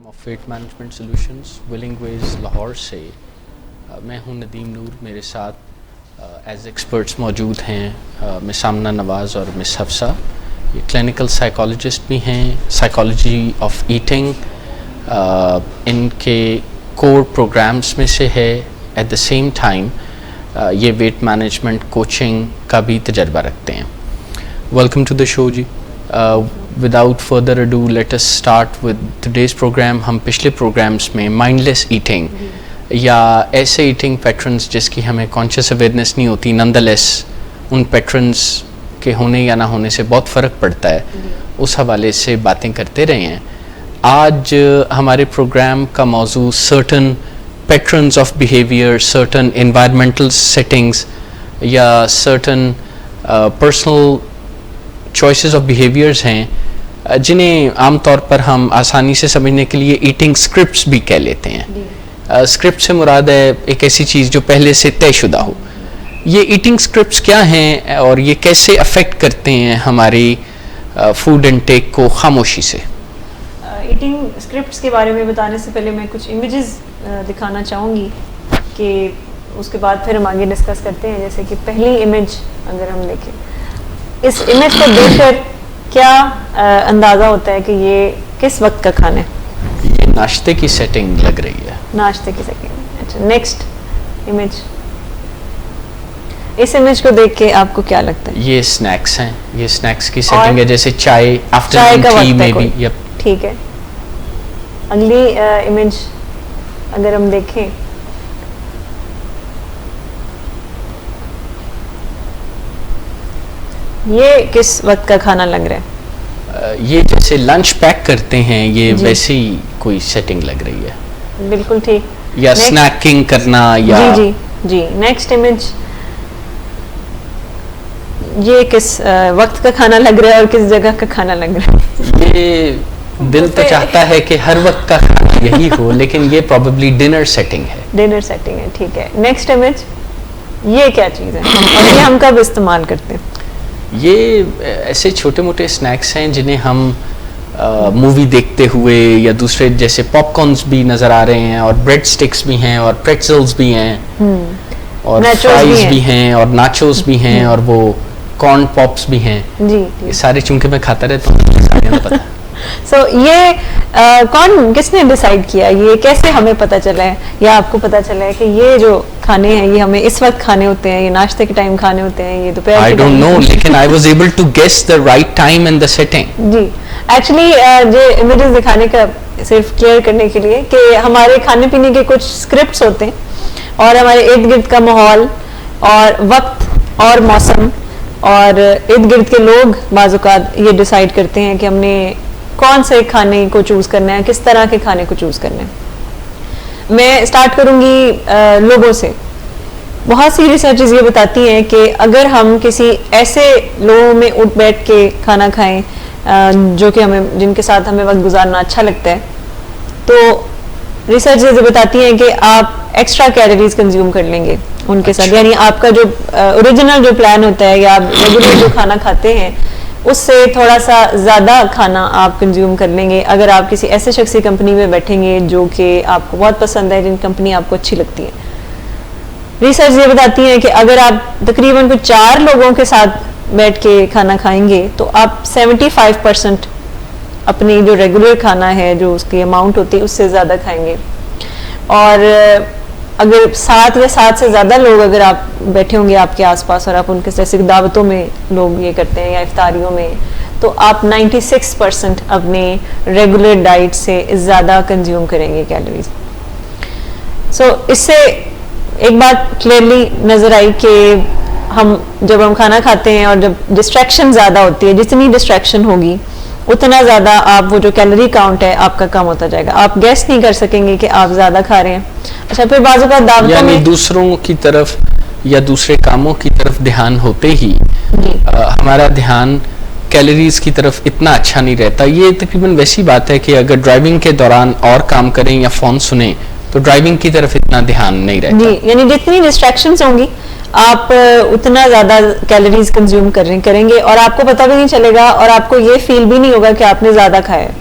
Of weight management solutions Willing Ways Lahore से मैं हूं नदीम नूर। मेरे साथ एज एक्सपर्ट्स मौजूद हैं मिस आमना नवाज़ और मिस हफ्सा। ये क्लिनिकल साइकोलॉजिस्ट भी हैं। साइकोलॉजी ऑफ ईटिंग इनके कोर प्रोग्राम्स में से है। एट द सेम टाइम ये वेट मैनेजमेंट कोचिंग का भी तजर्बा रखते हैं। Welcome to the show ji. Without further ado let us start with today's programme. हम पिछले प्रोग्राम्स में माइंडलेस ईटिंग या ऐसे ईटिंग पैटर्न्स जिसकी हमें कॉन्शियस अवेयरनेस नहीं होती, नंदलेस उन पैटर्न्स के होने या ना होने से बहुत फ़र्क पड़ता है, उस हवाले से बातें करते रहे हैं। आज हमारे प्रोग्राम का मौजू certain patterns of behaviour, certain environmental settings या certain personal choices of behaviours हैं जिन्हें आमतौर पर हम आसानी से समझने के लिए ईटिंग स्क्रिप्ट्स भी कह लेते हैं। स्क्रिप्ट से मुराद है एक ऐसी चीज़ जो पहले से तयशुदा हो। ये ईटिंग स्क्रिप्ट्स क्या हैं और ये कैसे अफेक्ट करते हैं हमारी फूड इनटेक को खामोशी से? ईटिंग स्क्रिप्ट्स के बारे में बताने से पहले मैं कुछ इमेजेस दिखाना चाहूँगी कि उसके बाद फिर हम आगे डिस्कस करते हैं। जैसे कि पहली इमेज अगर हम देखें, इस इमेज को देखकर क्या अंदाज़ा होता है कि ये किस वक्त का खाना है? ये नाश्ते की सेटिंग लग रही है। नाश्ते की सेटिंग। अच्छा, नेक्स्ट इमेज। इस इमेज को देख के आपको क्या लगता है? ये स्नैक्स हैं। ये स्नैक्स की सेटिंग है, जैसे चाय आफ्टरनून टी में भी। यप, ठीक है। अगली इमेज अगर हम देखें, ये किस वक्त का खाना लग रहा है? ये जैसे लंच पैक करते हैं, ये वैसी कोई सेटिंग लग रही है। बिल्कुल ठीक। या स्नैकिंग करना या जी जी जी। नेक्स्ट इमेज, ये किस वक्त का खाना लग रहा है और किस जगह का खाना लग रहा है? ये दिल तो चाहता है कि हर वक्त का खाना यही हो, लेकिन ये प्रोबेबली डिनर सेटिंग है। डिनर सेटिंग है, ठीक है। नेक्स्ट इमेज, ये क्या चीज़ है और ये हम कब इस्तेमाल करते हैं? ये ऐसे छोटे मोटे स्नैक्स हैं जिन्हें हम मूवी देखते हुए या दूसरे, जैसे पॉपकॉर्न्स भी नज़र आ रहे हैं और ब्रेड स्टिक्स भी हैं और प्रेट्जल्स भी हैं और फ्राइज भी हैं और नाचोस भी हैं और वो कॉर्न पॉप्स भी हैं। जी, ये सारे चूंकि मैं खाता रहता हूँ, सारे पता है। ये किसने डिसाइड किया? ये कैसे हमें पता चला है या आपको पता चला है कि ये जो खाने हैं ये हमें इस वक्त खाने होते हैं, ये नाश्ते के टाइम खाने होते हैं, ये दोपहर I don't know, लेकिन I was able to guess the right time and the setting. जी, एक्चुअली जो इमेजेस दिखाने का सिर्फ क्लियर करने के लिए कि हमारे खाने पीने के कुछ स्क्रिप्ट्स होते हैं और हमारे इर्द गिर्द का माहौल और वक्त और मौसम और इर्द गिर्द के लोग बाज़-औक़ात ये डिसाइड करते हैं कि हमने कौन से खाने को चूज़ करना है, किस तरह के खाने को चूज़ करना है। मैं स्टार्ट करूँगी लोगों से। बहुत सी रिसर्चेस ये बताती हैं कि अगर हम किसी ऐसे लोगों में उठ बैठ के खाना खाएं जो कि जिनके साथ हमें वक्त गुजारना अच्छा लगता है, तो रिसर्च ये बताती हैं कि आप एक्स्ट्रा कैलोरीज कंज्यूम कर लेंगे उनके साथ। यानी आपका जो ओरिजिनल जो प्लान होता है या आप रेगुलर जो खाना खाते हैं उससे थोड़ा सा ज़्यादा खाना आप कंज्यूम कर लेंगे अगर आप किसी ऐसे शख्सी कंपनी में बैठेंगे जो कि आपको बहुत पसंद है, जिन कंपनी आपको अच्छी लगती है। रिसर्च ये बताती है कि अगर आप तकरीबन कुछ 4 लोगों के साथ बैठ के खाना खाएंगे तो आप 75% अपनी जो रेगुलर खाना है, जो उसकी अमाउंट होती है, उससे ज़्यादा खाएंगे। और अगर 7 या 7 से ज़्यादा लोग अगर आप बैठे होंगे आपके आसपास और आप उनके जैसे दावतों में लोग ये करते हैं या इफ्तारियों में, तो आप 96% अपने रेगुलर डाइट से ज़्यादा कंज्यूम करेंगे कैलोरीज। इससे एक बात क्लियरली नज़र आई कि जब हम खाना खाते हैं और जब डिस्ट्रैक्शन ज़्यादा होती है, जितनी डिस्ट्रैक्शन होगी उतना ज़्यादा आप वो जो कैलोरी काउंट है आपका कम होता जाएगा। आप गेस नहीं कर सकेंगे कि आप ज़्यादा खा रहे हैं। अच्छा, फिर बाजू का दावतों में दूसरों की तरफ या दूसरे कामों की तरफ ध्यान होते ही हमारा ध्यान कैलोरीज की तरफ इतना अच्छा नहीं रहता। ये तकरीबन वैसी बात है कि अगर ड्राइविंग के दौरान और काम करें या फ़ोन सुने तो ड्राइविंग की तरफ इतना ध्यान नहीं रहता। जी, यानी जितनी डिस्ट्रैक्शंस होंगी आप उतना ज़्यादा कैलोरीज कंज्यूम करेंगे और आपको पता भी नहीं चलेगा और आपको ये फील भी नहीं होगा कि आपने ज़्यादा खाया है।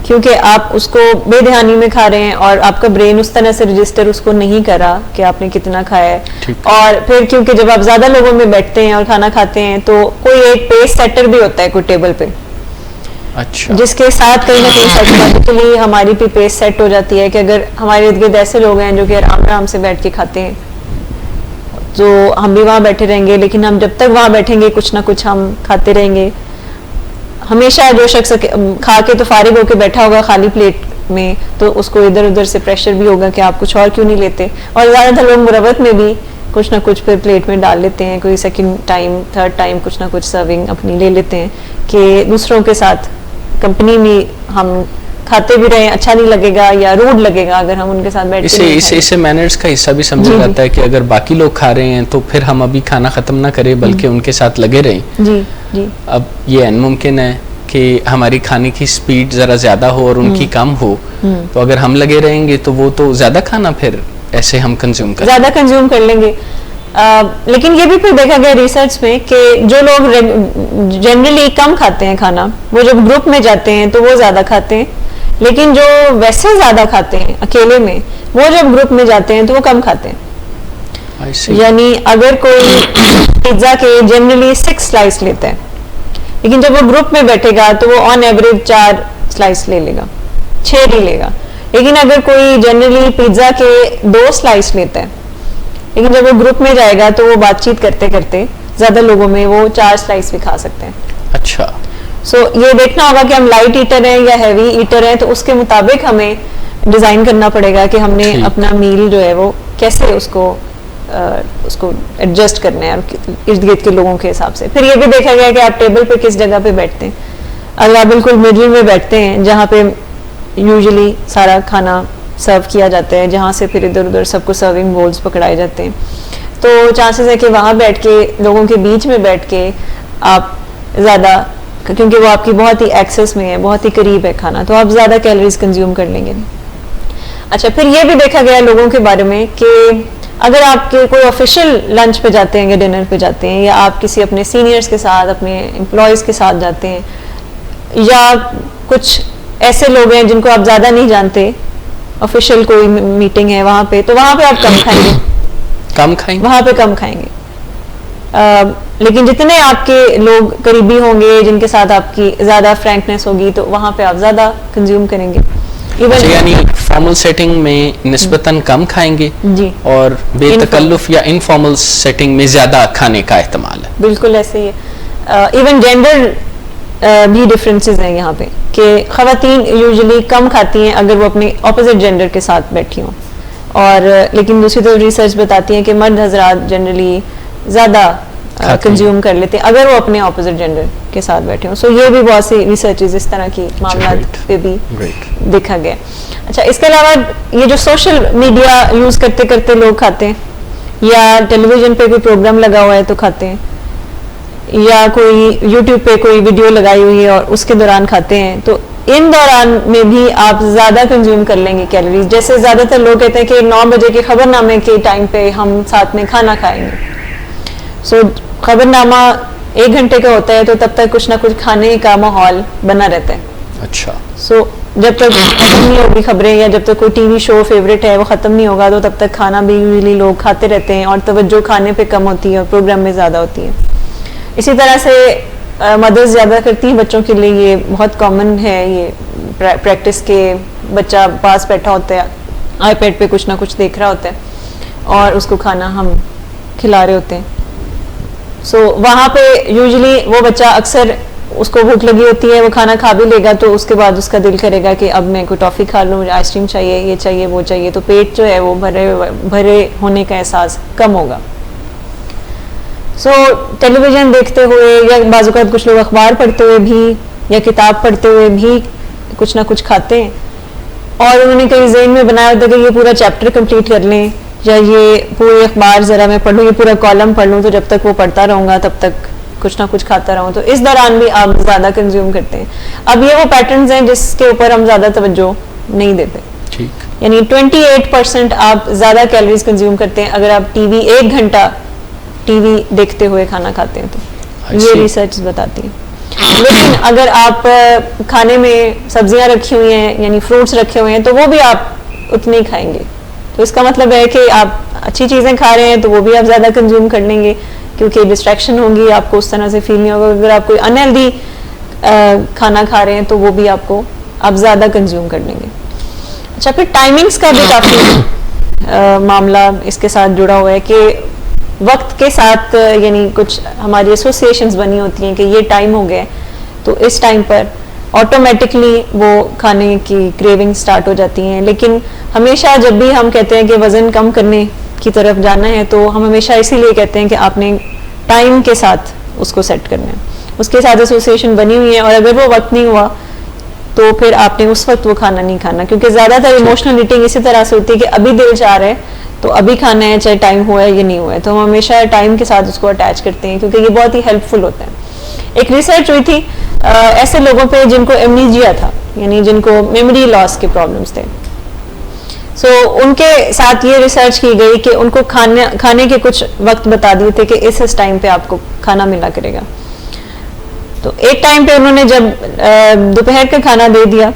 क्योंकि आप उसको बेध्यानी में खा रहे हैं और आपका ब्रेन उस तरह से रजिस्टर उसको नहीं करा कि आपने कितना खाया है। ठीक। और फिर क्योंकि जब आप ज्यादा लोगों में बैठते हैं और खाना खाते हैं तो कोई एक पेस सेटर भी होता है कोई टेबल पे, अच्छा, जिसके साथ कहीं ना कहीं साइकोलॉजिकली हमारी भी पेस सेट हो जाती है कि अगर हमारे इर्द गिर्द ऐसे लोग हैं जो कि आराम आराम से बैठ के खाते हैं तो हम भी वहां बैठे रहेंगे, लेकिन हम जब तक वहां बैठेंगे कुछ ना कुछ हम खाते रहेंगे। हमेशा जो शख्स खा के तो फारिग होकर बैठा होगा खाली प्लेट में, तो उसको इधर उधर से प्रेशर भी होगा कि आप कुछ और क्यों नहीं लेते। और ज्यादातर लोग मुरवत में भी कुछ ना कुछ फिर प्लेट में डाल लेते हैं, कोई सेकंड टाइम थर्ड टाइम कुछ ना कुछ सर्विंग अपनी ले लेते हैं कि दूसरों के साथ कंपनी में हम खाते भी रहे, अच्छा नहीं लगेगा या रूड लगेगा अगर हम उनके साथ बैठ के इसे मैनर्स का हिस्सा भी समझा जाता है कि अगर बाकी लोग खा रहे हैं तो फिर हम अभी खाना खत्म ना करें बल्कि उनके साथ लगे रहें। जी जी। अब ये मुमकिन है कि हमारी खाने की स्पीड जरा ज्यादा हो और उनकी कम हो, तो अगर हम लगे रहेंगे तो वो तो ज्यादा खाना फिर ऐसे हम कंज्यूम कर ज्यादा कंज्यूम कर लेंगे। लेकिन ये भी फिर देखा गया रिसर्च में कि जो लोग जनरली कम खाते हैं खाना, वो जब ग्रुप में जाते हैं तो वो ज्यादा खाते हैं, लेकिन जो वैसे ज्यादा खाते हैं अकेले में, वो जब ग्रुप में जाते हैं तो वो कम खाते हैं। यानी अगर कोई पिज्जा के जनरली 6 स्लाइस लेता है, लेकिन जब वो ग्रुप में बैठेगा तो वो ऑन एवरेज 4 स्लाइस ले लेगा, 6 नहीं लेगा। लेकिन अगर कोई जनरली पिज्जा के 2 स्लाइस लेता है, लेकिन जब वो ग्रुप में जाएगा तो वो बातचीत करते करते ज्यादा लोगों में वो 4 स्लाइस भी खा सकते हैं। अच्छा। सो ये देखना होगा कि हम लाइट ईटर हैं या हैवी ईटर हैं, तो उसके मुताबिक हमें डिजाइन करना पड़ेगा कि हमने अपना मील जो है वो कैसे उसको एडजस्ट करना है इर्द गिर्द के लोगों के हिसाब से। फिर ये भी देखा गया कि आप टेबल पे किस जगह पे बैठते हैं। अगर आप बिल्कुल मिडिल में बैठते हैं जहाँ पे यूजुअली सारा खाना सर्व किया जाता है, जहाँ से फिर इधर उधर सबको सर्विंग बोल्स पकड़ाए जाते हैं, तो चांसेस है कि वहाँ बैठ के लोगों के बीच में बैठ के आप ज़्यादा, क्योंकि वो आपकी बहुत ही एक्सेस में है, बहुत ही करीब है खाना, तो आप ज़्यादा कैलोरीज कंज्यूम कर लेंगे। अच्छा, फिर ये भी देखा गया लोगों के बारे में कि अगर आपके कोई ऑफिशियल लंच पे जाते हैं या डिनर पे जाते हैं, या आप किसी अपने सीनियर्स के साथ, अपने एम्प्लॉयज़ के साथ जाते हैं, या कुछ ऐसे लोग हैं जिनको आप ज़्यादा नहीं जानते, ऑफिशियल कोई मीटिंग है वहाँ पे, तो वहाँ पे आप कम खाएंगे, वहाँ पे कम खाएंगे। लेकिन जितने आपके लोग करीबी होंगे, जिनके साथ आपकी ज़्यादा फ्रैंकनेस होगी, तो वहाँ पे आप ज़्यादा कंज्यूम करेंगे। यानी फॉर्मल सेटिंग में निस्बतन कम खाएंगे जी, और बेतकल्लुफ या इनफॉर्मल सेटिंग में ज़्यादा खाने का एहतमाल है। बिल्कुल ऐसे ही है। इवन जेंडर भी डिफरेंसेस हैं यहाँ पे कि ख़वातीन यूजुअली कम खाती हैं अगर वो अपने ऑपोजिट जेंडर के साथ बैठी हों, और लेकिन दूसरी तरफ रिसर्च बताती है कि मर्द हजरात जनरली ज़्यादा कंज्यूम कर लेते हैं अगर वो अपने ऑपोजिट जेंडर के साथ बैठे हों। सो ये भी बहुत सी रिसर्चेज इस तरह की मामला पे भी देखा गया। अच्छा, इसके अलावा ये जो सोशल मीडिया यूज़ करते करते लोग खाते हैं, या टेलीविज़न पे कोई प्रोग्राम लगा हुआ है तो खाते हैं, या कोई यूट्यूब पे कोई वीडियो लगाई हुई है और उसके दौरान खाते हैं, तो इन दौरान में भी आप ज़्यादा कंज्यूम कर लेंगे कैलोरीज। जैसे ज़्यादातर लोग कहते हैं कि 9 बजे के खबरनामे के टाइम पे हम साथ में खाना खाएंगे। सो खबरनामा 1 घंटे का होता है, तो तब तक कुछ ना कुछ खाने का माहौल बना रहता है। अच्छा। सो जब तक खत्म नहीं होगी खबरें, या जब तक कोई टीवी शो फेवरेट है वो ख़त्म नहीं होगा, तो तब तक खाना भी यूजुअली लोग खाते रहते हैं और तवज्जो खाने पे कम होती है और प्रोग्राम में ज़्यादा होती है। इसी तरह से मदर्स ज़्यादा करती हैं बच्चों के लिए, ये बहुत कॉमन है ये प्रैक्टिस के बच्चा पास बैठा होता है, आईपैड पे कुछ ना कुछ देख रहा होता है और उसको खाना हम खिला रहे होते हैं। सो वहाँ पे यूजुअली वो बच्चा अक्सर, उसको भूख लगी होती है, वो खाना खा भी लेगा, तो उसके बाद उसका दिल करेगा कि अब मैं कोई टॉफ़ी खा लूँ, मुझे आइसक्रीम चाहिए, ये चाहिए, वो चाहिए, तो पेट जो है वो भरे होने का एहसास कम होगा। सो टेलीविज़न देखते हुए, या बाज़-औक़ात कुछ लोग अखबार पढ़ते हुए भी या किताब पढ़ते हुए भी कुछ ना कुछ खाते हैं, और उन्होंने कहीं ज़हन में बनाया होता है कि ये पूरा चैप्टर कंप्लीट कर लें, या ये पूरी अखबार ज़रा मैं पढ़ लूँ, ये पूरा कॉलम पढ़ लूँ, तो जब तक वो पढ़ता रहूँगा तब तक कुछ ना कुछ खाता रहूँ, तो इस दौरान भी आप ज़्यादा कंज्यूम करते हैं। अब ये वो पैटर्न्स हैं जिसके ऊपर हम ज़्यादा तवज्जो नहीं देते। ठीक। यानी 28% आप ज़्यादा कैलोरीज कंज्यूम करते हैं अगर आप टीवी 1 घंटा टीवी देखते हुए खाना खाते हैं, तो ये रिसर्च बताती है। लेकिन अगर आप खाने में सब्जियां रखी हुई हैं यानी फ्रूट्स रखे हुए हैं तो वो भी आप उतने ही खाएंगे। तो इसका मतलब है कि आप अच्छी चीज़ें खा रहे हैं तो वो भी आप ज़्यादा कंज्यूम कर लेंगे, क्योंकि डिस्ट्रैक्शन होगी, आपको उस तरह से फील नहीं होगा। अगर आप कोई अनहेल्दी खाना खा रहे हैं तो वो भी आप ज़्यादा कंज्यूम कर लेंगे। अच्छा, फिर टाइमिंग्स का भी काफ़ी मामला इसके साथ जुड़ा हुआ है कि वक्त के साथ यानी कुछ हमारी एसोसिएशंस बनी होती हैं कि ये टाइम हो गया तो इस टाइम पर ऑटोमेटिकली वो खाने की क्रेविंग स्टार्ट हो जाती हैं। लेकिन हमेशा जब भी हम कहते हैं कि वज़न कम करने की तरफ जाना है तो हम हमेशा इसीलिए कहते हैं कि आपने टाइम के साथ उसको सेट करना है, उसके साथ एसोसिएशन बनी हुई है, और अगर वो वक्त नहीं हुआ तो फिर आपने उस वक्त वो खाना नहीं खाना, क्योंकि ज़्यादातर इमोशनल ईटिंग इसी तरह से होती है कि अभी दिल चाह रहा है तो अभी खाना है, चाहे टाइम हुआ है या नहीं हुआ है। तो हम हमेशा टाइम के साथ उसको अटैच करते हैं क्योंकि ये बहुत ही हेल्पफुल होता है। एक रिसर्च हुई थी ऐसे लोगों पे जिनको एमनीजिया था, यानी जिनको मेमोरी लॉस के प्रॉब्लम्स थे। सो उनके साथ ये रिसर्च की गई कि उनको खाने के कुछ वक्त बता दिए थे कि इस टाइम पे आपको खाना मिला करेगा। तो एक टाइम पे उन्होंने जब दोपहर का खाना दे दिया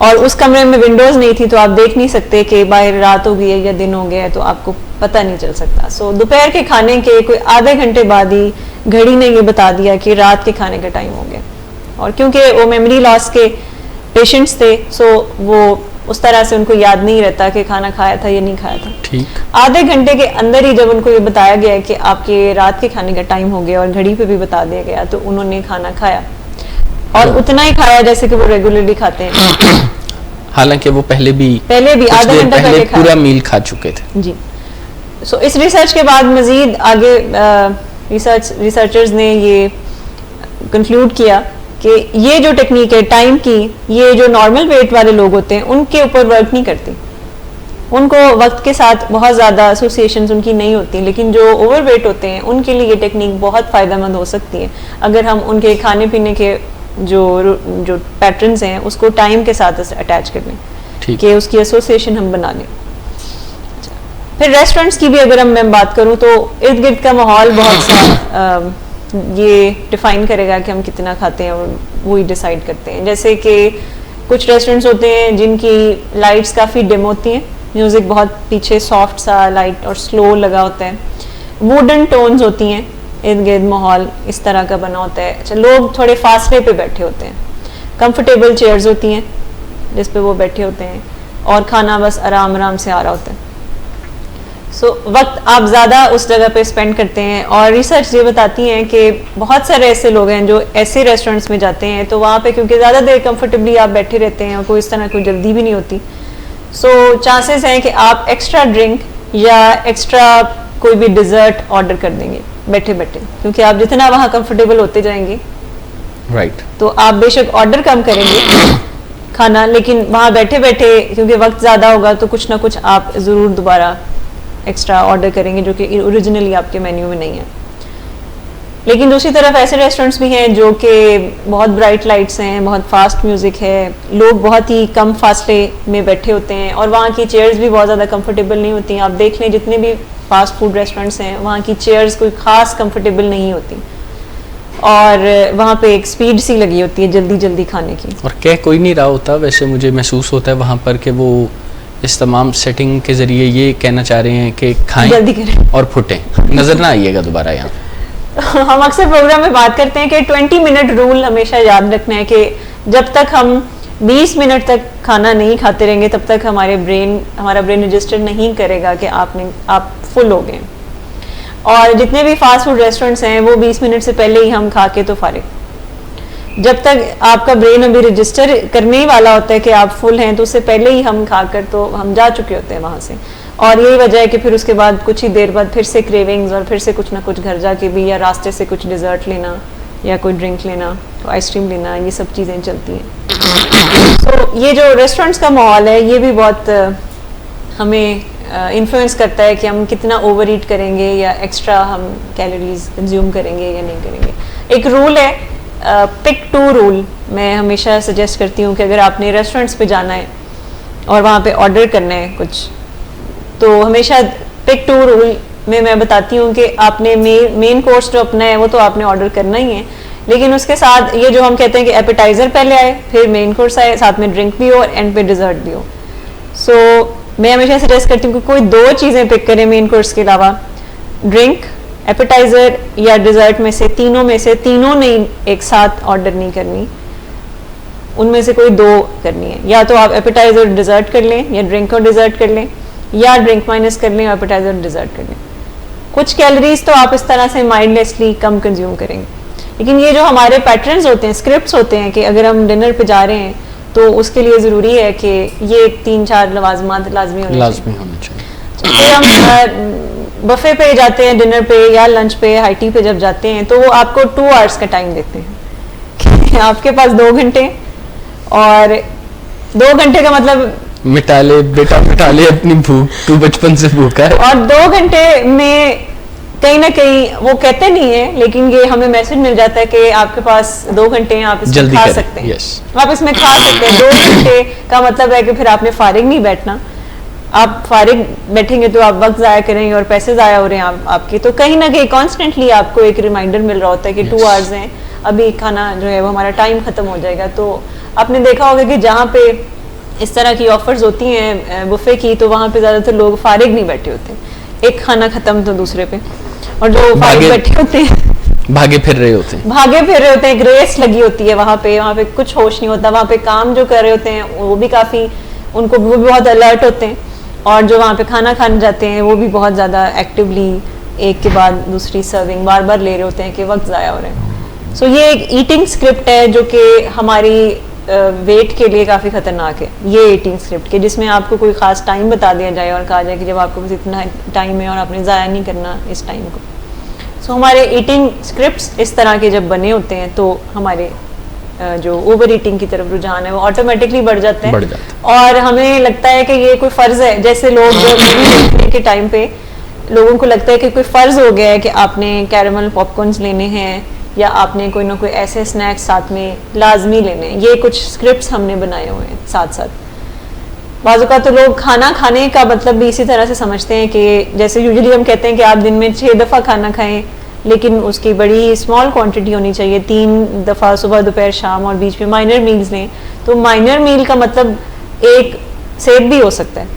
और उस कमरे में विंडोज नहीं थी तो आप देख नहीं सकते कि बाहर रात हो गई है या दिन हो गया है, तो आपको पता नहीं चल सकता। सो दोपहर के खाने के कोई आधे घंटे बाद ही घड़ी ने ये बता दिया कि रात के खाने का टाइम हो गया। और क्योंकि वो मेमोरी लॉस के पेशेंट्स थे, सो वो उस तरह से उनको याद नहीं रहता कि खाना खाया था या नहीं खाया था। ठीक। आधे घंटे के अंदर ही जब उनको ये बताया गया कि आपके रात के खाने का टाइम हो गया और घड़ी पे भी बता दिया गया, तो उन्होंने खाना खाया और उतना ही खाया जैसे कि वो रेगुलरली खाते हैं। हालांकि वो पहले भी आधा घंटा पहले पूरा मील खा चुके थे। जी। सो इस रिसर्च के बाद मजीद आगे रिसर्चर्स ने ये कंक्लूड किया कि ये जो टेक्निक है टाइम की, ये जो नॉर्मल वेट वाले लोग होते हैं उनके ऊपर वर्क नहीं करती। उनको वक्त के साथ बहुत ज़्यादा एसोसिएशंस उनकी नहीं होती, लेकिन जो ओवरवेट होते हैं उनके लिए ये टेक्निक बहुत फ़ायदेमंद हो सकती है अगर हम उनके खाने पीने के जो पैटर्न्स हैं उसको टाइम के साथ अटैच कर लें, कि उसकी एसोसिएशन हम बना लें। फिर रेस्टोरेंट्स की भी अगर मैं बात करूं तो इर्द गिर्द का माहौल बहुत सा ये डिफाइन करेगा कि हम कितना खाते हैं और वो ही डिसाइड करते हैं। जैसे कि कुछ रेस्टोरेंट्स होते हैं जिनकी लाइट्स काफ़ी डिम होती हैं, म्यूज़िक बहुत पीछे सॉफ्ट सा लाइट और स्लो लगा होता है, वुडन टोन्स होती हैं, इर्द गिर्द माहौल इस तरह का बना होता है। अच्छा, लोग थोड़े फासले पे बैठे होते हैं, कंफर्टेबल चेयर्स होती हैं जिस पे वो बैठे होते हैं और खाना बस आराम आराम से आ रहा होता है। सो वक्त आप ज़्यादा उस जगह पे स्पेंड करते हैं। और रिसर्च ये बताती हैं कि बहुत सारे ऐसे लोग हैं जो ऐसे रेस्टोरेंट्स में जाते हैं तो वहाँ पे क्योंकि ज़्यादा देर कंफर्टेबली आप बैठे रहते हैं और कोई इस तरह कोई जल्दी भी नहीं होती, सो चांसेस हैं कि आप एक्स्ट्रा ड्रिंक या एक्स्ट्रा कोई भी डिज़र्ट ऑर्डर कर देंगे बैठे बैठे, क्योंकि आप जितना वहाँ कंफर्टेबल होते जाएंगे राइट तो आप बेशक ऑर्डर कम करेंगे खाना, लेकिन वहाँ बैठे बैठे क्योंकि वक्त ज़्यादा होगा तो कुछ ना कुछ आप ज़रूर दोबारा एक्स्ट्रा ऑर्डर करेंगे जो कि ओरिजिनली आपके मेन्यू में नहीं है। लेकिन दूसरी तरफ ऐसे रेस्टोरेंट्स भी हैं जो कि बहुत ब्राइट लाइट्स हैं, बहुत फास्ट म्यूज़िक है, लोग बहुत ही कम फासले में बैठे होते हैं और वहाँ की चेयर्स भी बहुत ज़्यादा कंफर्टेबल नहीं होती। आप देख लें जितने भी फास्ट फूड रेस्टोरेंट्स हैं वहाँ की चेयर्स कोई ख़ास कंफर्टेबल नहीं होती और वहाँ पे एक स्पीड सी लगी होती है जल्दी जल्दी खाने की, और कह कोई नहीं रहा होता। वैसे मुझे महसूस होता है वहाँ पर कि वो इस तमाम सेटिंग के ज़रिए ये कहना चाह रहे हैं कि खाएं जल्दी करें और फुटें, नज़र ना आइएगा दोबारा यहाँ। हम अक्सर प्रोग्राम में बात करते हैं कि 20 मिनट रूल हमेशा याद रखना है कि जब तक हम 20 मिनट तक खाना नहीं खाते रहेंगे तब तक हमारा ब्रेन रजिस्टर नहीं करेगा कि आप फुल हो गए। और जितने भी फास्ट फूड रेस्टोरेंट्स हैं वो 20 मिनट से पहले ही हम खा के तो फारिग, जब तक आपका ब्रेन अभी रजिस्टर करने ही वाला होता है कि आप फुल हैं तो उससे पहले ही हम खाकर तो हम जा चुके होते हैं वहाँ से। और यही वजह है कि फिर उसके बाद कुछ ही देर बाद फिर से क्रेविंग्स और फिर से कुछ ना कुछ घर जाके भी या रास्ते से कुछ डिज़र्ट लेना या कोई ड्रिंक लेना, तो आइसक्रीम लेना, ये सब चीज़ें चलती हैं। तो ये जो रेस्टोरेंट्स का माहौल है ये भी बहुत हमें इन्फ्लुएंस करता है कि हम कितना ओवर ईट करेंगे या एक्स्ट्रा हम कैलोरीज कंज्यूम करेंगे या नहीं करेंगे। एक रूल है पिक 2 रूल, मैं हमेशा सजेस्ट करती हूँ कि अगर आपने रेस्टोरेंट्स पे जाना है और वहाँ पे ऑर्डर करना है कुछ, तो हमेशा पिक 2 रूल में मैं बताती हूँ कि आपने मेन कोर्स जो अपना है वो तो आपने ऑर्डर करना ही है, लेकिन उसके साथ ये जो हम कहते हैं कि एपेटाइजर पहले आए, फिर मेन कोर्स आए, साथ में ड्रिंक भी हो और एंड पे डिजर्ट भी हो। सो मैं हमेशा सजेस्ट करती हूँ कि कोई 2 चीज़ें पिक करें मेन कोर्स के अलावा, ड्रिंक, एपेटाइजर या डिजर्ट में से तीनों ने एक साथ ऑर्डर नहीं करनी, उनमें से कोई 2 करनी है। या तो आप एपेटाइजर डिजर्ट कर लें या ड्रिंक और डिजर्ट कर लें, या ड्रिंक माइनस कर लें और एपेटाइजर डिजर्ट कर लें। कुछ कैलोरीज तो आप इस तरह से माइंडलेसली कम कंज्यूम करेंगे, लेकिन ये जो हमारे पैटर्न्स होते हैं, स्क्रिप्ट्स होते हैं कि अगर हम डिनर पे जा रहे हैं तो उसके लिए ज़रूरी है कि ये 3-4 लवाजमात लाजमी होने चाहिए। फिर हम बफे पे जाते हैं डिनर पे या लंच पे, हाई टी पे जब जाते हैं तो वो आपको 2 आवर्स का टाइम देते हैं कि आपके पास 2 घंटे, और 2 घंटे का मतलब मिटा ले बेटा, मिटा ले अपनी भूख, तू बचपन से भूखा है। और 2 घंटे में कहीं ना कहीं वो कहते नहीं है, लेकिन ये हमें मैसेज मिल जाता है कि आपके पास 2 घंटे हैं, आप इसमें खा सकते हैं। आप इसमें खा सकते हैं। 2 घंटे का मतलब है कि फिर आपने फारिग नहीं बैठना। आप फारिग बैठेंगे तो आप वक्त ज़ाया करेंगे और पैसे ज़ाया हो रहे हैं आपके। तो कहीं ना कहीं कॉन्स्टेंटली आपको एक रिमाइंडर मिल रहा होता है कि 2 आवर्स हैं, अभी खाना जो है वो हमारा टाइम ख़त्म हो जाएगा। तो आपने देखा होगा कि जहाँ पे इस तरह की ऑफर्स होती हैं बुफे की, तो वहाँ पे ज़्यादातर लोग फारिग नहीं बैठे होते, एक खाना ख़त्म तो दूसरे पे, और जो फारिग बैठे होते हैं भागे फिर रहे होते हैं, एक रेस लगी होती है वहाँ पे कुछ होश नहीं होता। वहाँ पे काम जो कर रहे होते हैं वो भी काफ़ी, वो भी बहुत अलर्ट होते हैं, और जो वहाँ पे खाना खाने जाते हैं वो भी बहुत ज़्यादा एक्टिवली एक के बाद दूसरी सर्विंग बार बार ले रहे होते हैं कि वक्त ज़ाया हो रहा है। सो ये एक ईटिंग स्क्रिप्ट है जो कि हमारी वेट के लिए काफ़ी ख़तरनाक है, ये ईटिंग स्क्रिप्ट के, जिसमें आपको कोई ख़ास टाइम बता दिया जाए और कहा जाए कि जब आपको बस इतना टाइम है और आपने ज़ाया नहीं करना इस टाइम को। सो हमारे ईटिंग स्क्रिप्ट्स इस तरह के जब बने होते हैं तो हमारे जो ओवर ईटिंग की तरफ रुझान है वो ऑटोमेटिकली बढ़ जाता है, और हमें लगता है कि ये कोई फ़र्ज़ है। जैसे लोग देखने के टाइम पे लोगों को लगता है कि कोई फ़र्ज़ हो गया है कि आपने कैरेमल पॉपकॉर्न्स लेने हैं या आपने कोई ना कोई ऐसे स्नैक्स साथ में लाजमी लेने हैं। ये कुछ स्क्रिप्ट्स हमने बनाए हुए हैं साथ साथ। बाज़ औक़ात तो लोग खाना खाने का मतलब भी इसी तरह से समझते हैं कि जैसे यूजुअली हम कहते हैं कि आप दिन में 6 दफ़ा खाना खाएं, लेकिन उसकी बड़ी स्मॉल क्वांटिटी होनी चाहिए, 3 दफ़ा सुबह दोपहर शाम, और बीच में माइनर मील्स लें। तो माइनर मील का मतलब एक सेब भी हो सकता है।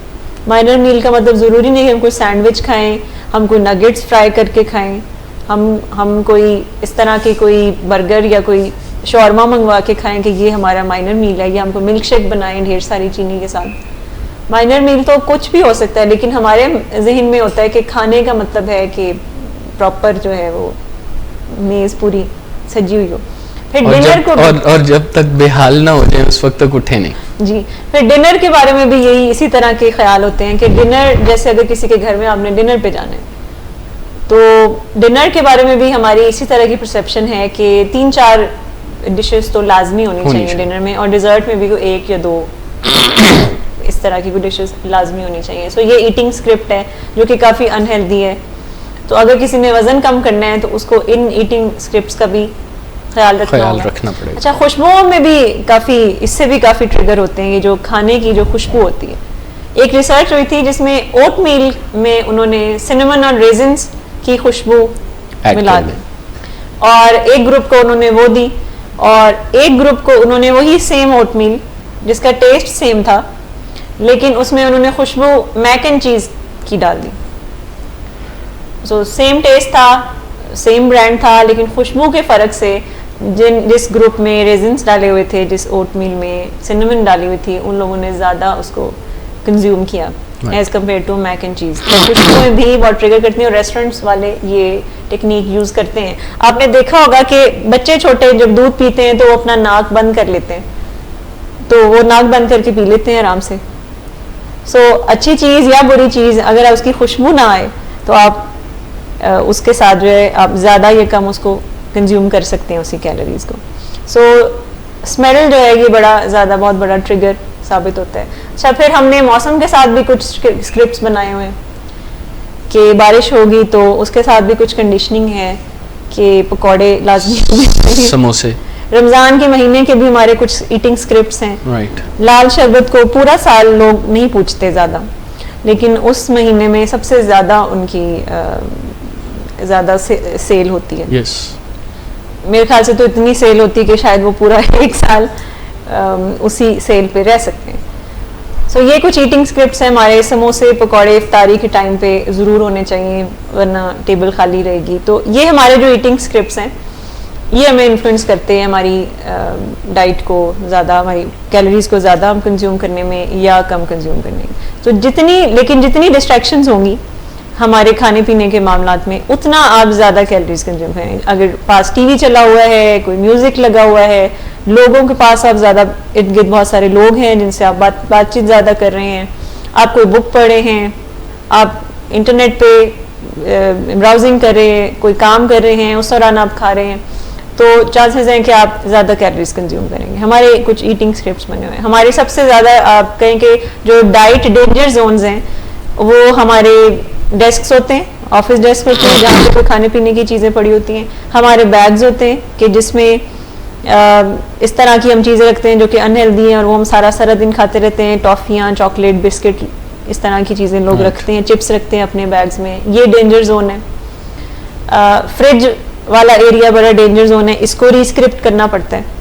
माइनर मील का मतलब ज़रूरी नहीं कि हम कोई सैंडविच खाएं, हम कोई नगेट्स फ्राई करके खाएं, हम कोई इस तरह के कोई बर्गर या कोई शौरमा मंगवा के खाएं कि ये हमारा माइनर मील है, या हमको मिल्क शेक बनाएं ढेर सारी चीनी के साथ। माइनर मील तो कुछ भी हो सकता है, लेकिन हमारे जहन में होता है कि खाने का मतलब है कि प्रॉपर जो है वो मेज़ पूरी सजी हुई हो। फिर डिनर को और जब तक बेहाल ना हो जाए उस वक्त तक उठे नहीं जी। फिर डिनर के बारे में भी यही इसी तरह के ख्याल होते हैं कि डिनर, जैसे अगर किसी के घर में आपने डिनर पे जाना है तो डिनर के बारे में भी हमारी इसी तरह की परसेप्शन है कि 3-4 डिशेस तो लाजमी होनी चाहिए डिनर में, और डिज़र्ट में भी 1 या 2 इस तरह की कोई डिशेस लाजमी होनी चाहिए। सो ये ईटिंग स्क्रिप्ट है जो कि काफ़ी अनहेल्दी है। तो अगर किसी ने वज़न कम करना है तो उसको इन ईटिंग स्क्रिप्ट्स का भी ख्याल रखना पड़ेगा। अच्छा, खुशबुओं में भी काफ़ी, इससे भी काफ़ी ट्रिगर होते हैं ये जो खाने की जो खुशबू होती है। एक रिसर्च हुई थी जिसमें ओट मील में उन्होंने सिनेमन और रेजिन्स की खुशबू मिला दी, और एक ग्रुप को उन्होंने वो दी, और एक ग्रुप को उन्होंने वही सेम ओट मील जिसका टेस्ट सेम था, लेकिन उसमें उन्होंने खुशबू मैक एंड चीज़ की डाल दी। सो सेम टेस्ट था, सेम ब्रांड था, लेकिन खुशबू के फ़र्क से जिस ग्रुप में रेजिन्स डाले हुए थे, जिस ओट मील में सिनेमन डाली हुई थी, उन लोगों ने ज़्यादा उसको कंज्यूम किया as compared to mac and cheese. तो खुशबुएं भी बहुत ट्रिगर करती हैं, और रेस्टोरेंट्स वाले ये टेक्निक यूज़ करते हैं। आपने देखा होगा कि बच्चे छोटे जब दूध पीते हैं तो वो अपना नाक बंद कर लेते हैं, तो वो नाक बंद करके पी लेते हैं आराम से। सो अच्छी चीज़ या बुरी चीज़ अगर उसकी खुशबू ना आए तो आप उसके साथ जो है आप ज़्यादा या कम उसको कंज्यूम कर सकते हैं उसी कैलोरीज को। सो स्मेल जो है ये बहुत बड़ा ट्रिगर साबित होता है। अच्छा, फिर हमने मौसम के साथ भी कुछ स्क्रिप्ट्स बनाए हुए हैं कि बारिश होगी तो उसके साथ भी कुछ कंडीशनिंग है कि पकौड़े लाजमी समोसे। रमज़ान के महीने के भी हमारे कुछ ईटिंग स्क्रिप्ट्स हैं। लाल शरबत को पूरा साल लोग नहीं पूछते ज़्यादा, लेकिन उस महीने में सबसे ज़्यादा उनकी ज़्यादा सेल होती है। मेरे ख्याल से तो इतनी सेल होती है कि शायद वो पूरा 1 साल उसी सेल पे रह सकते हैं। सो ये कुछ ईटिंग स्क्रिप्ट्स हैं हमारे। समोसे पकौड़े इफ्तारी के टाइम पे ज़रूर होने चाहिए वरना टेबल खाली रहेगी। तो ये हमारे जो ईटिंग स्क्रिप्ट्स हैं ये हमें इन्फ्लुएंस करते हैं हमारी डाइट को ज़्यादा, हमारी कैलोरीज को ज़्यादा हम कंज्यूम करने में या कम कंज्यूम करने में। तो जितनी डिस्ट्रैक्शंस होंगी हमारे खाने पीने के मामलात में उतना आप ज़्यादा कैलोरीज कंज्यूम करेंगे। अगर पास टीवी चला हुआ है, कोई म्यूज़िक लगा हुआ है, लोगों के पास आप ज़्यादा इर्द गिर्द बहुत सारे लोग हैं जिनसे आप बातचीत ज़्यादा कर रहे हैं, आप कोई बुक पढ़ रहे हैं, आप इंटरनेट पे ब्राउजिंग कर रहे हैं, कोई काम कर रहे हैं, उस दौरान आप खा रहे हैं, तो चांसेस हैं कि आप ज़्यादा कैलोरीज कंज्यूम करेंगे। हमारे कुछ ईटिंग स्क्रिप्ट्स बने हुए हैं। हमारे सबसे ज़्यादा आप कहें कि जो डाइट डेंजर जोन्स हैं वो हमारे डेस्क्स होते हैं, ऑफिस डेस्क होते हैं जहाँ पे कोई खाने पीने की चीज़ें पड़ी होती हैं। हमारे बैग्स होते हैं कि जिसमें इस तरह की हम चीज़ें रखते हैं जो कि अनहेल्दी हैं और वो हम सारा सारा दिन खाते रहते हैं। टॉफ़ियाँ, चॉकलेट, बिस्किट, इस तरह की चीज़ें लोग रखते हैं, चिप्स रखते हैं अपने बैग्स में, ये डेंजर जोन है। फ्रिज वाला एरिया बड़ा डेंजर जोन है, इसको रिस्क्रिप्ट करना पड़ता है।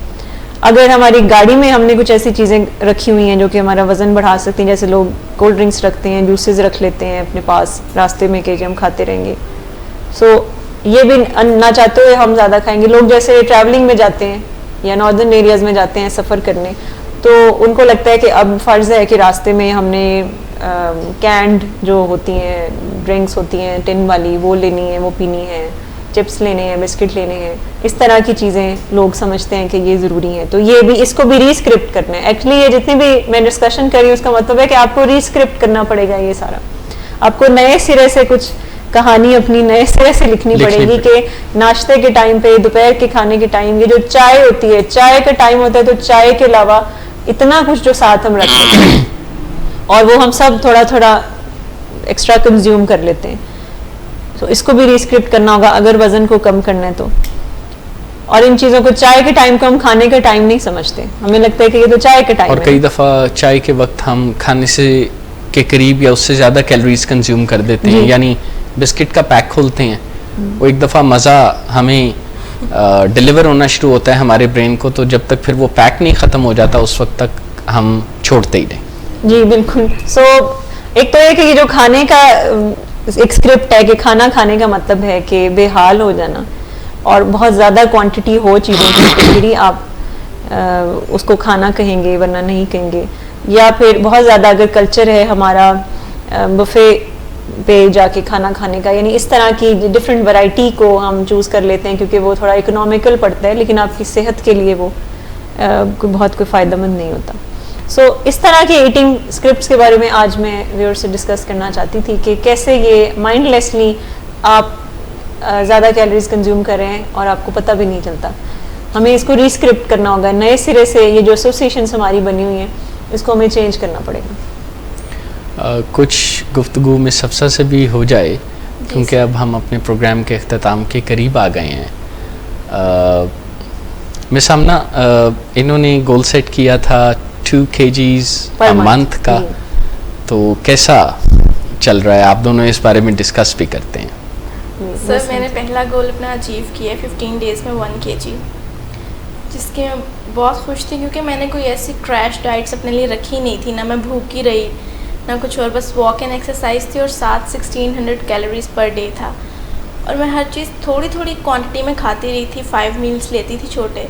अगर हमारी गाड़ी में हमने कुछ ऐसी चीज़ें रखी हुई हैं जो कि हमारा वज़न बढ़ा सकती हैं, जैसे लोग कोल्ड ड्रिंक्स रखते हैं, जूसेस रख लेते हैं अपने पास रास्ते में कि हम खाते रहेंगे, सो ये भी ना चाहते हुए हम ज़्यादा खाएंगे। लोग जैसे ट्रैवलिंग में जाते हैं या नॉर्दर्न एरियाज़ में जाते हैं सफ़र करने, तो उनको लगता है कि अब फ़र्ज़ है कि रास्ते में हमने कैंड जो होती हैं ड्रिंक्स होती हैं टिन वाली वो लेनी है, वो पीनी है, चिप्स लेने हैं, बिस्किट लेने हैं, इस तरह की चीज़ें लोग समझते हैं कि ये ज़रूरी है। तो ये भी, इसको भी रीस्क्रिप्ट करना है। एक्चुअली ये जितनी भी मैं डिस्कशन कर रही हूँ उसका मतलब है कि आपको रीस्क्रिप्ट करना पड़ेगा। ये सारा आपको नए सिरे से कुछ कहानी अपनी नए सिरे से लिखनी पड़ेगी कि नाश्ते के टाइम पे, दोपहर के खाने के टाइम, ये जो चाय होती है, चाय का टाइम होता है तो चाय के अलावा इतना कुछ जो साथ हम रखते हैं और वो हम सब थोड़ा थोड़ा एक्स्ट्रा कंज्यूम कर लेते हैं। तो इसको भी रिस्क्रिप्ट करना होगा अगर वजन को कम करना है तो। और इन चीज़ों को, चाय के टाइम को हम खाने का टाइम नहीं समझते, हमें लगता है कि ये तो चाय का टाइम है। और कई दफ़ा चाय के वक्त हम खाने से के करीब या उससे ज़्यादा कैलोरीज कंज्यूम कर देते हैं। यानी बिस्किट का पैक खोलते हैं, वो एक दफ़ा मज़ा हमें डिलीवर होना शुरू होता है हमारे ब्रेन को, तो जब तक फिर वो पैक नहीं ख़त्म हो जाता उस वक्त तक हम छोड़ते ही नहीं। जी बिल्कुल। सो एक तो ये कि जो खाने का एक स्क्रिप्ट है कि खाना खाने का मतलब है कि बेहाल हो जाना और बहुत ज़्यादा क्वांटिटी हो चीज़ों की तो फिर ही आप उसको खाना कहेंगे वरना नहीं कहेंगे। या फिर बहुत ज़्यादा अगर कल्चर है हमारा बुफे पे जाके खाना खाने का, यानी इस तरह की डिफरेंट वैरायटी को हम चूज़ कर लेते हैं क्योंकि वो थोड़ा इकोनॉमिकल पड़ता है लेकिन आपकी सेहत के लिए वो बहुत कोई फ़ायदेमंद नहीं होता। सो इस तरह के ईटिंग स्क्रिप्ट्स के बारे में आज मैं व्यूअर से डिस्कस करना चाहती थी कि कैसे ये माइंडलेसली आप ज़्यादा कैलोरीज कंज्यूम कर रहे हैं और आपको पता भी नहीं चलता। हमें इसको रिस्क्रिप्ट करना होगा नए सिरे से। ये जो एसोसिएशंस हमारी बनी हुई हैं इसको हमें चेंज करना पड़ेगा। कुछ गुफ्तगू में सफसा से भी हो जाए क्योंकि अब हम अपने प्रोग्राम के अख्ताम के करीब आ गए हैं। मिस आमना, इन्होंने गोल सेट किया था 2 kgs a month का, तो कैसा चल रहा है? आप दोनों इस बारे में डिस्कस भी करते हैं। सर मैंने पहला गोल अपना अचीव किया है 15 डेज़ में 1 kg, जिसके मैं बहुत खुश थी क्योंकि मैंने कोई ऐसी क्रैश डाइट्स अपने लिए रखी नहीं थी, ना मैं भूखी रही ना कुछ और, बस वॉक एंड एक्सरसाइज थी और 1600 कैलोरीज पर डे था और मैं हर चीज़ थोड़ी थोड़ी क्वांटिटी में खाती रही थी, 5 मील्स लेती थी छोटे,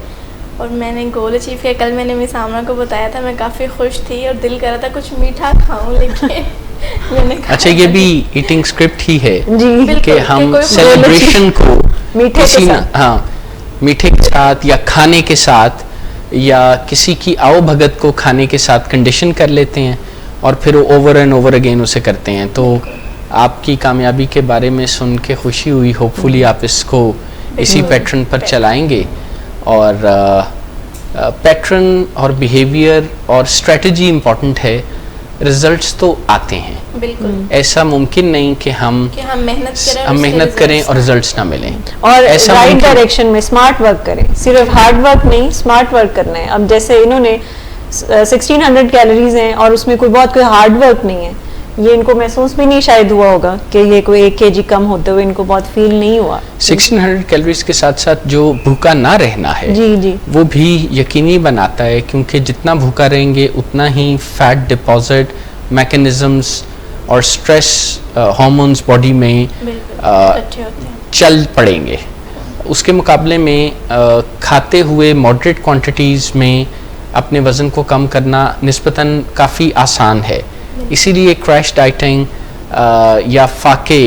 और मैंने गोल अचीव किया। कल मैंने मिस आमना को बताया था, मैं काफ़ी खुश थी और दिल कर रहा था कुछ मीठा खाऊं लेकिन मैंने अच्छा, ये भी ईटिंग स्क्रिप्ट ही है जी कि हम सेलिब्रेशन को मीठे के साथ, हाँ, मीठे के साथ या खाने के साथ या किसी की आओ भगत को खाने के साथ कंडीशन कर लेते हैं और फिर ओवर एंड ओवर अगेन उसे करते हैं। तो आपकी कामयाबी के बारे में सुन के खुशी हुई। होपफुली आप इसको इसी पैटर्न पर चलाएंगे और पैटर्न और बिहेवियर और स्ट्रेटजी इम्पॉर्टेंट है, रिजल्ट्स तो आते हैं। बिल्कुल ऐसा मुमकिन नहीं कि हम मेहनत करें और रिजल्ट्स ना मिलें, और राइट डायरेक्शन में स्मार्ट वर्क करें। सिर्फ हार्ड वर्क नहीं, स्मार्ट वर्क करना है। अब जैसे इन्होंने 1600 कैलोरीज हैं और उसमें कोई हार्ड वर्क नहीं है, ये इनको महसूस भी नहीं शायद हुआ होगा कि ये कोई 1 kg कम होते हुए इनको बहुत फील नहीं हुआ। 1600 कैलोरीज के साथ साथ जो भूखा ना रहना है जी जी वो भी यकीनी बनाता है, क्योंकि जितना भूखा रहेंगे उतना ही फैट डिपॉजिट मैकेनिज्म्स और स्ट्रेस हार्मोन्स बॉडी में बिल्कुल अ, इकट्ठे होते हैं। चल पड़ेंगे। उसके मुकाबले में खाते हुए मॉडरेट क्वांटिटीज़ में अपने वज़न को कम करना निस्बतन काफ़ी आसान है। इसीलिए क्रैश डाइटिंग या फाके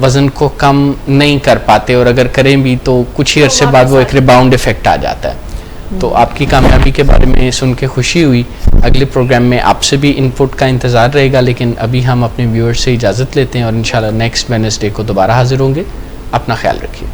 वज़न को कम नहीं कर पाते, और अगर करें भी तो कुछ ही तो अरसे बाद वो वापस एक रिबाउंड इफेक्ट आ जाता है। तो आपकी कामयाबी के बारे में सुन के खुशी हुई। अगले प्रोग्राम में आपसे भी इनपुट का इंतज़ार रहेगा, लेकिन अभी हम अपने व्यूअर्स से इजाज़त लेते हैं और इंशाल्लाह नेक्स्ट वेडनेसडे को दोबारा हाजिर होंगे। अपना ख्याल रखिए।